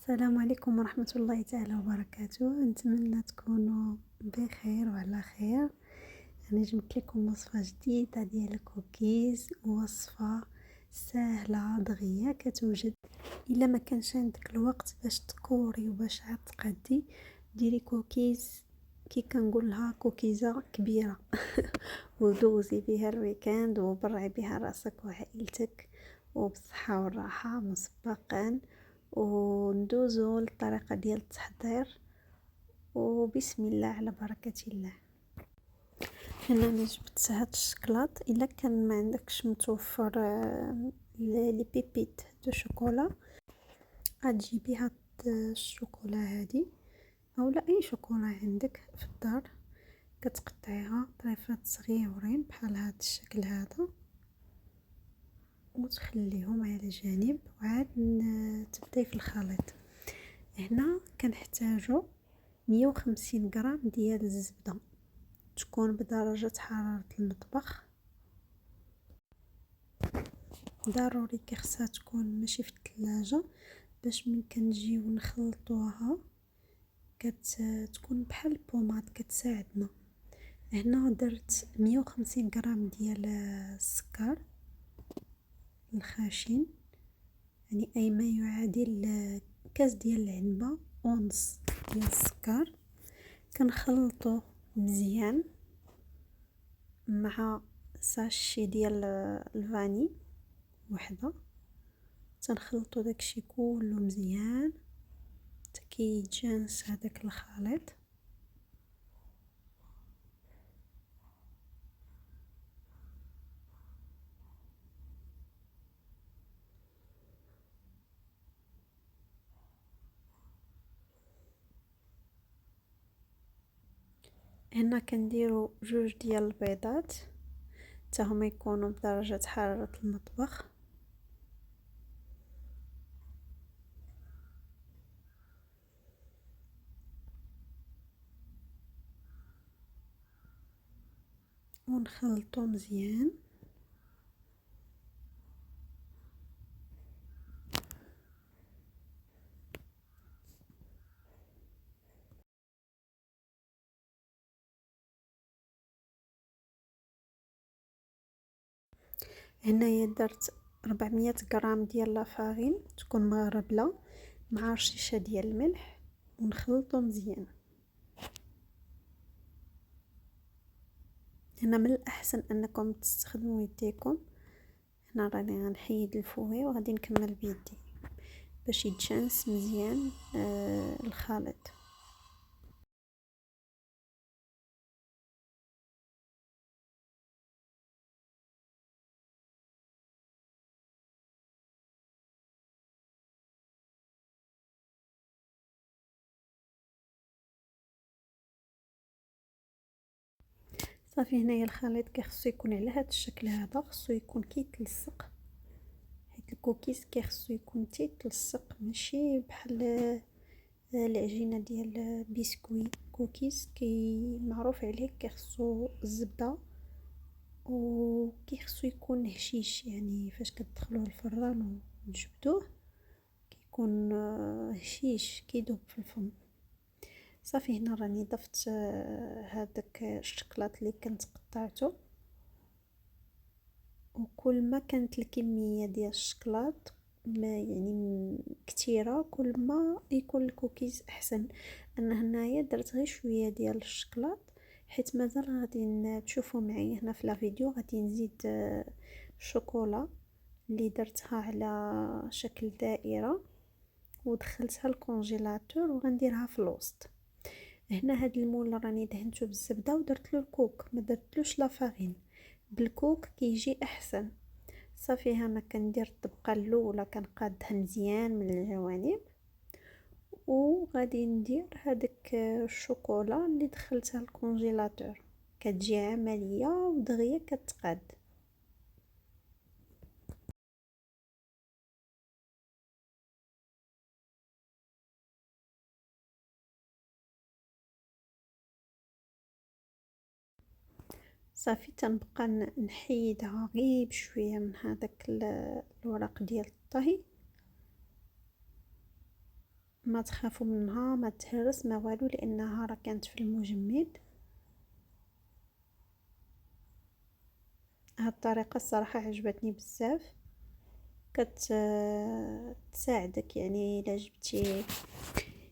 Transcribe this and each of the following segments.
السلام عليكم ورحمة الله تعالى وبركاته. نتمنى تكونوا بخير وعلى خير. انا جبت لكم وصفة جديدة ديال الكوكيز، وصفة سهلة دغية كتوجد. الا ما كانش عندك الوقت باش تكوري وباش عاد تقدي، ديري كوكيز كي كنقول لها كوكيزة كبيرة ودوزي بها الويكاند وبرعي بها راسك وعائلتك وبالصحة والراحة مسبقا. وندوزو للطريقة ديال التحضير، وبسم الله على بركة الله. هنا انا جبت هاد الشكلاط. الا كان ما عندكش متوفر لي بيبيت دو شوكولا، غتجيبي هاد الشوكولا هادي اولا اي شوكولا عندك في الدار، كتقطعيها طريفات صغيورين بحال هاد الشكل هذا وتخليهم على جانب، وعاد تبداي في الخليط. هنا كنحتاجو 150 غرام ديال الزبدة، تكون بدرجة حرارة المطبخ. ضروري خصها تكون ماشي في الثلاجة باش من كنجيو نخلطوها كتكون بحال البوماد كتساعدنا. هنا درت 150 غرام ديال السكر الخاشن، يعني اي ما يعادل كاس ديال العنبة ونص ديال السكر. كنخلطو مزيان مع ساشي ديال الفاني وحده، تنخلطو داكشي كله مزيان حتى كيتجانس هذاك الخليط. هنا كنديرو 2 ديال البيضات حتى هما يكونوا بدرجة حرارة المطبخ. ونخلطو مزيان. هنايا درت 400 غرام ديال لافارين تكون مغربله مع رشيشه ديال الملح، ونخلطو مزيان. هنا من الاحسن انكم تستخدموا يديكم. هنا راني غنحيد الفوي وغادي نكمل بيدي باش يتجانس مزيان الخليط. صافي هنايا الخليط كيخصو يكون على هذا الشكل هذا، خصو يكون كيتلصق، حيت الكوكيز كيخصو يكون تيتلصق ماشي بحال العجينه ديال بسكوي. كوكيز كي معروف عليه كيخصو الزبده وكيخصو يكون هشيش، يعني فاش كتدخلوه الفران ونجبدوه كيكون هشيش كيدوب في الفم. صافي هنا راني ضفت هذاك الشكلاط اللي كنت قطعته، وكل ما كانت الكميه ديال الشكلاط ما يعني كثيره كل ما يكون الكوكيز احسن. انا هنايا درت غير شويه ديال الشكلاط حيت مازال غادي تشوفوا معايا هنا في لا فيديو غادي نزيد الشوكولا اللي درتها على شكل دائره ودخلتها الكونجيلاتور وغنديرها في الوسط. هنا هاد المول راني دهنته بالزبده ودرت له الكوك، ما درتلوش لافارين، بالكوك كيجي احسن. صافي هنا كندير الطبقه الاولى كنقادها مزيان من الجوانب، وغادي ندير هذيك الشوكولا اللي دخلتها الكونجيلاتور، كتجي عمليه ودغيا كتقاد. صافي تنبقى نحيدها غير بشويه من هذاك الورق ديال الطهي. ما تخافوا منها، ما تهرس ما والو، لانها راه كانت في المجمد. هاد الطريقه الصراحه عجبتني بزاف، تساعدك يعني الا جبتي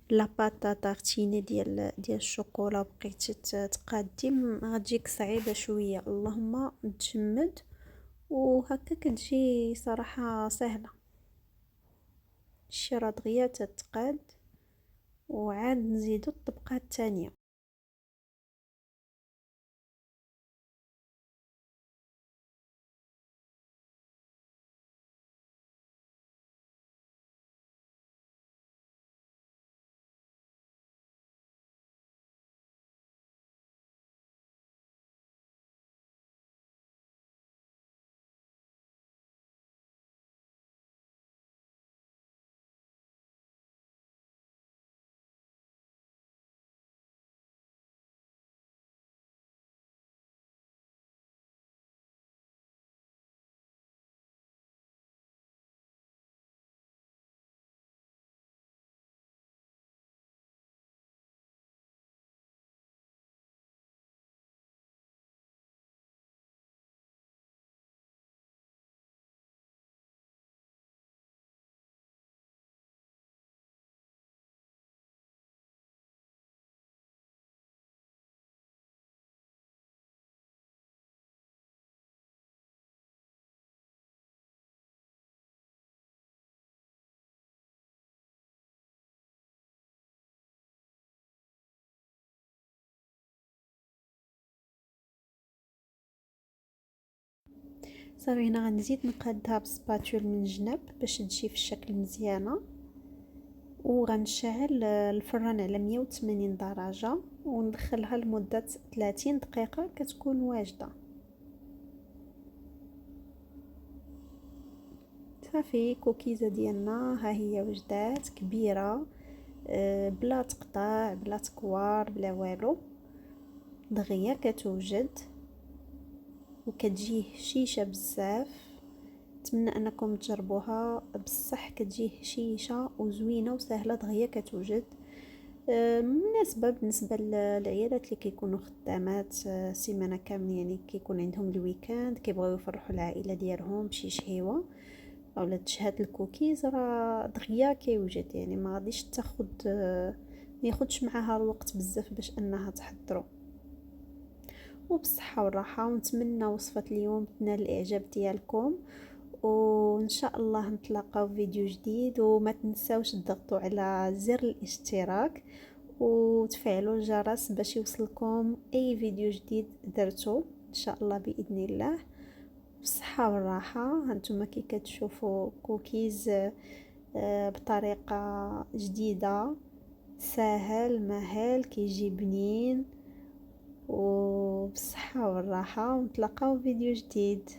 لاباطا طارتيني ديال الشوكولا وبقيتي تقادي، غتجيك صعيبه شويه، اللهم تجمد وهكا كتجي صراحه سهله. الشيره دغيا تتقاد وعاد نزيدو الطبقه الثانيه. صافي هنا غنزيد نقادها بسباتول من الجناب باش تجي في الشكل مزيانه، وغنشعل الفران على 180 درجه وندخلها لمده 30 دقيقه كتكون واجده. صافي كوكيزه ديالنا ها هي وجدات كبيره، بلا تقطاع بلا تكوار بلا والو، دغيا كتوجد وكتجي هشيشه بزاف. نتمنى انكم تجربوها، بصح كتجي هشيشه وزوينه وسهله دغيا كتوجد، مناسبه بالنسبه للعيالات اللي كيكونوا خدامات سيمانه كامله، يعني كيكون عندهم الويكاند كيبغيو يفرحوا العائله ديالهم بشي شهيوه اولا تشهد الكوكيز، راه دغيا كيوجد، يعني ما غاديش تاخد ما ياخدش معاها الوقت بزاف باش انها تحضروا. وبالصحه والراحه، ونتمنى وصفه اليوم تنال الاعجاب ديالكم، وان شاء الله نتلاقاو في فيديو جديد. وما تنساوش تضغطوا على زر الاشتراك وتفعلوا الجرس باش يوصلكم اي فيديو جديد درتو ان شاء الله باذن الله. بالصحه والراحه، هانتوما كي كتشوفوا كوكيز بطريقه جديده، ساهل مهال كيجي بنين، وبالصحه والراحه، ونتلاقاو في فيديو جديد.